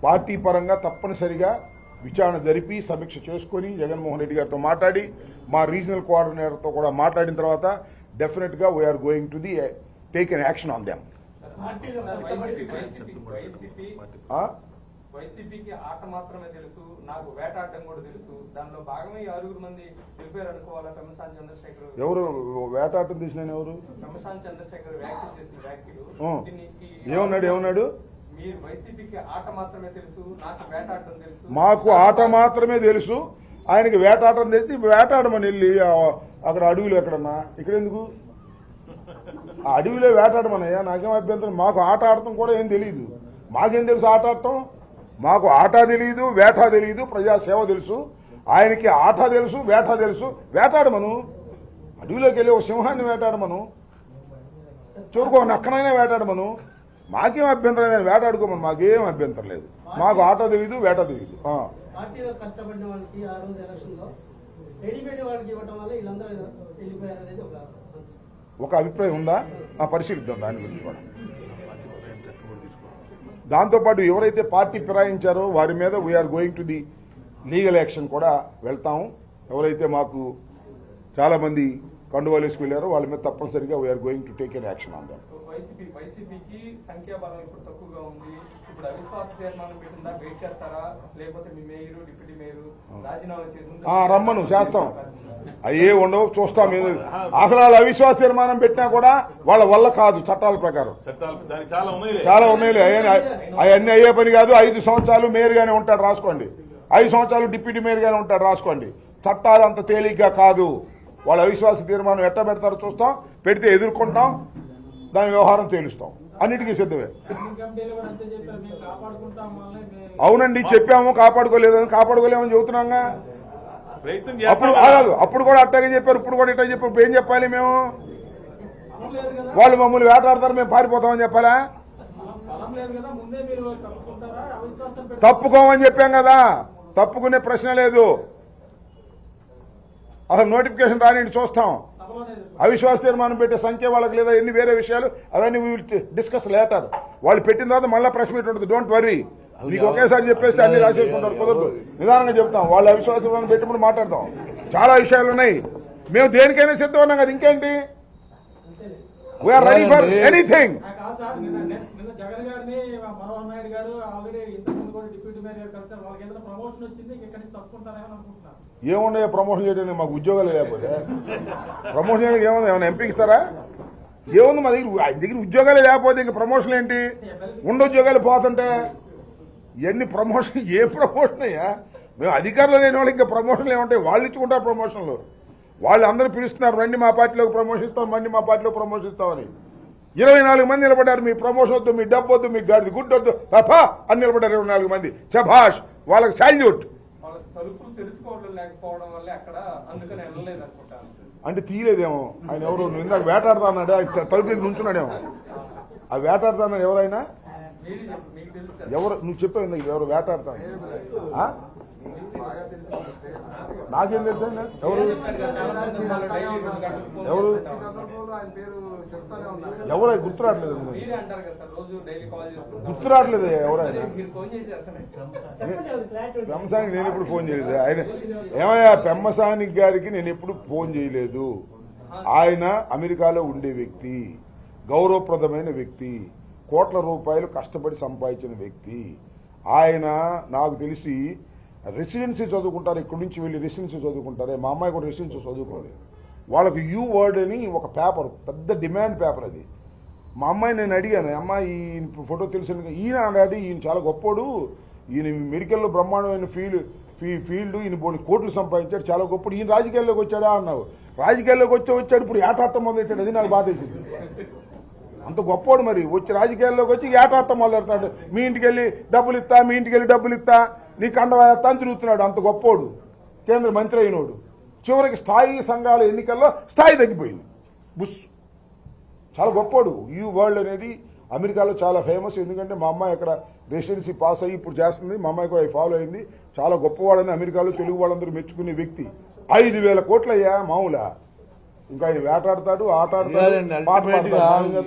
Party పరంగా తప్పనిసరిగా విచారణ జరిపి సమీక్ష చేసుకుని జగన్మోహన్ రెడ్డి గారితో మాట్లాడి మా రీజనల్ కోఆర్డినేటర్తో కూడా మాట్లాడిన తర్వాత డెఫినెట్గా we are going to the take an action on them. వైసీపీకి ఆట మాత్రమే తెలుసు, నాకు వేటాడటం కూడా తెలుసు. దానిలో భాగమే 6 మంది ప్రిపేర్ అనుకోవాలా. పెమ్మసాని చంద్రశేఖర్ ఎవరు వేటాడటం తీసిన ఎవరు? పెమ్మసాని చంద్రశేఖర్ వ్యాఖ్యలు చేసిన వ్యాఖ్యలు ఏమన్నాడు? మీరు వైసీపీకి ఆట మాత్రమే తెలుసు, నాకు వేటాడటం తెలుసు. మాకు ఆట మాత్రమే తెలుసు, ఆయనకి వేటాడటం తెలిసి వేటాడమని వెళ్ళి అక్కడ అడవిలో ఎక్కడన్నా ఇక్కడ ఎందుకు ఆ అడవిలో వేటాడమనయ్యా, నాకేం అభ్యంతరం. మాకు ఆట ఆడటం కూడా ఏం తెలియదు. మాకేం తెలుసు ఆట ఆడటం? మాకు ఆట తెలియదు, వేట తెలియదు, ప్రజాసేవ తెలుసు. ఆయనకి ఆట తెలుసు, వేట తెలుసు. వేటాడమను, అడవిలోకి వెళ్ళి ఒక సింహాన్ని వేటాడమను, చూరుకో నక్కనైనా వేటాడమను. మాకేం అభ్యంతరం లేదు, వేటాడుకోమను, మాకేం అభ్యంతరం లేదు. మాకు ఆట తెలియదు, వేట తెలియదు. ఒక అభిప్రాయం ఉందా? పరిశీలిద్దాం దాని గురించి కూడా. దాంతోపాటు ఎవరైతే పార్టీ ఫిరాయించారో వారి మీద we are going to the legal action కూడా వెళ్తాము. ఎవరైతే మాకు చాలా మంది కండువాలు వేసుకెళ్లారో వాళ్ళ మీద తప్పనిసరిగా we are going to take an action on that. వైసీపీకి సంఖ్యాబలం ఇప్పుడు తక్కువగా ఉంది. ఇప్పుడు అవిశ్వాస తీర్మానం పెట్టిందా వెయిట్ చేస్తారా, లేకపోతే మీ మేయరు డిప్యూటీ మేయరు రాజీనామా చేసి రమ్మను చేస్తాం. అయ్యే ఉండవు, చూస్తాం. అసలు వాళ్ళు అవిశ్వాస తీర్మానం పెట్టినా కూడా వాళ్ళ వల్ల కాదు. చట్టాల ప్రకారం చాలా ఉన్నాయి. అవన్నీ అయ్యే పని కాదు. 5 సంవత్సరాలు మేయర్ గానే ఉంటాడు రాసుకోండి, 5 సంవత్సరాలు డిప్యూటీ మేయర్ గానే ఉంటాడు రాసుకోండి. చట్టాలు అంత తేలిగ్గా కాదు. వాళ్ళ అవిశ్వాస తీర్మానం ఎట్ట పెడతారో చూస్తాం, పెడితే ఎదుర్కొంటాం, దాని వ్యవహారం తేలుస్తాం. అన్నిటికీ సిద్ధమే. అవునండి, చెప్పాము కాపాడుకోలేదని. కాపాడుకోలేమని చెబుతున్నాగా. అప్పుడు కూడా అట్టాగే చెప్పారు, ఇప్పుడు కూడా ఇట్లా చెప్పారు. ఏం చెప్పాలి మేము? వాళ్ళు మమ్మల్ని వేటాడతారు, మేము పారిపోతామని చెప్పాలా? తప్పుకోమని చెప్పాం కదా, తప్పుకునే ప్రశ్న లేదు. అసలు నోటిఫికేషన్ రాని చూస్తాం. అవిశ్వాస తీర్మానం పెట్టే సంఖ్య వాళ్ళకి లేదా ఎన్ని వేరే విషయాలు అవన్నీ వీ విల్ డిస్కస్ లేటర్. వాళ్ళు పెట్టిన తర్వాత మళ్ళీ ప్రెస్ మీట్ ఉంటుంది. Don't worry. మీకు ఒకేసారి చెప్పేస్తే అన్ని రాసేసుకుంటారు, కుదరదు. నిదానంగా చెప్తాం. వాళ్ళ అవిశ్వాస తీర్మానం పెట్టినప్పుడు మాట్లాడతాం. చాలా విషయాలు ఉన్నాయి. మేము దేనికైనా సిద్ధం ఉన్నాం కదా. ఇంకేంటి? We are ready for anything. ఏమున్నాయో ప్రమోషన్ చేయడానికి? మాకు ఉద్యోగాలు లేకపోతే ప్రమోషన్ చేయడానికి ఏముంది? ఏమైనా ఎంపీకి ఇస్తారా? ఏముంది మా దగ్గర ఉద్యోగాలు లేకపోతే ఇంక ప్రమోషన్ ఏంటి? ఉద్యోగాలు పోతుంటే ఎన్ని ప్రమోషన్? ఏ ప్రమోషన్ అయ్యా? మేము అధికారులు లేని వాళ్ళకి ఇంకా ప్రమోషన్లు ఏముంటాయి? వాళ్ళు ఇచ్చుకుంటారు ప్రమోషన్లు. వాళ్ళు అందరూ పిలుస్తున్నారు, రండి మా పార్టీలోకి ప్రమోషన్ ఇస్తాం, రండి మా పార్టీలో ప్రమోషన్ ఇస్తామని. 24 మంది నిలబడ్డారు. మీ ప్రమోషన్ వద్దు, మీ డబ్బు వద్దు, మీ గాడిది గుడ్ వద్దు తప్పా అని నిలబడ్డారు 24 మంది. శభాష్, వాళ్ళకి సాల్యూట్. అంటే తీయలేదేమో ఆయన. ఎవరు ఇందాక వేటాడుతా అన్నాడు, తలుపు దగ్గర నుంచున్నాడేమో. ఆ వేటాడుతా అన్నాడు ఎవరైనా? ఎవరు? నువ్వు చెప్పావు ఇందాక ఎవరు వేటాడుతా? నాకేం తెలుసా? ఎవరు ఎవరు ఎవరు గుర్తురావట్లేదు. గుర్తురావట్లేదు ఎవరైనా. పెమ్మసానికి నేను ఎప్పుడు ఫోన్ చేయలేదు. ఆయన ఏమయ్యా, పెమ్మసాని గారికి నేను ఎప్పుడు ఫోన్ చేయలేదు. ఆయన అమెరికాలో ఉండే వ్యక్తి, గౌరవప్రదమైన వ్యక్తి, కోట్ల రూపాయలు కష్టపడి సంపాదించిన వ్యక్తి. ఆయన నాకు తెలిసి రెసిడెన్సీ చదువుకుంటారు. ఇక్కడి నుంచి వెళ్ళి రెసిడెన్సీ చదువుకుంటారే. మా అమ్మాయి కూడా రెసిడెన్సీ చదువుకోవాలి. వాళ్ళకు యూ వర్డ్ అని ఒక పేపర్, పెద్ద డిమాండ్ పేపర్ అది. మా అమ్మాయి నేను అడిగాను, అమ్మాయి ఈయన ఫోటో తెలుసు. ఈయన అన్నాడు, ఈయన చాలా గొప్పోడు, ఈయన మెడికల్లో బ్రహ్మాండమైన ఫీల్డ్, ఈయన కోట్లు సంపాదించాడు, చాలా గొప్పడు. ఈయన రాజకీయాల్లోకి వచ్చాడా అన్నావు. రాజకీయాల్లోకి వచ్చాడు, ఇప్పుడు ఏటాటం మొదలెట్టాడు. అది నాకు బాధ వేసింది. అంత గొప్పోడు మరి వచ్చి రాజకీయాల్లోకి వచ్చి ఏటాటం మొదలెడతాడు. మీ ఇంటికి వెళ్ళి డబ్బులు ఇస్తా, మీ ఇంటికి వెళ్ళి డబ్బులు ఇస్తా, నీ కండవాయత్తా అని తిరుగుతున్నాడు. అంత గొప్పోడు, కేంద్ర మంత్రి అయినోడు. చివరికి స్థాయి సంఘాల ఎన్నికల్లో స్థాయి తగ్గిపోయింది. బుస్, చాలా గొప్పోడు. యూ వరల్డ్ అనేది అమెరికాలో చాలా ఫేమస్. ఎందుకంటే మా అమ్మాయి అక్కడ రెసిడెన్సీ పాస్ అయ్యి ఇప్పుడు చేస్తుంది. మా అమ్మాయి కూడా ఫాలో అయింది. చాలా గొప్పవాడని అమెరికాలో తెలుగు వాళ్ళందరూ మెచ్చుకునే వ్యక్తి. 5,000 కోట్లయ్యా మామూలా. ఇంకా ఆయన వేటాడతాడు, ఆట ఆడతాడు, పాట పాడతాడు.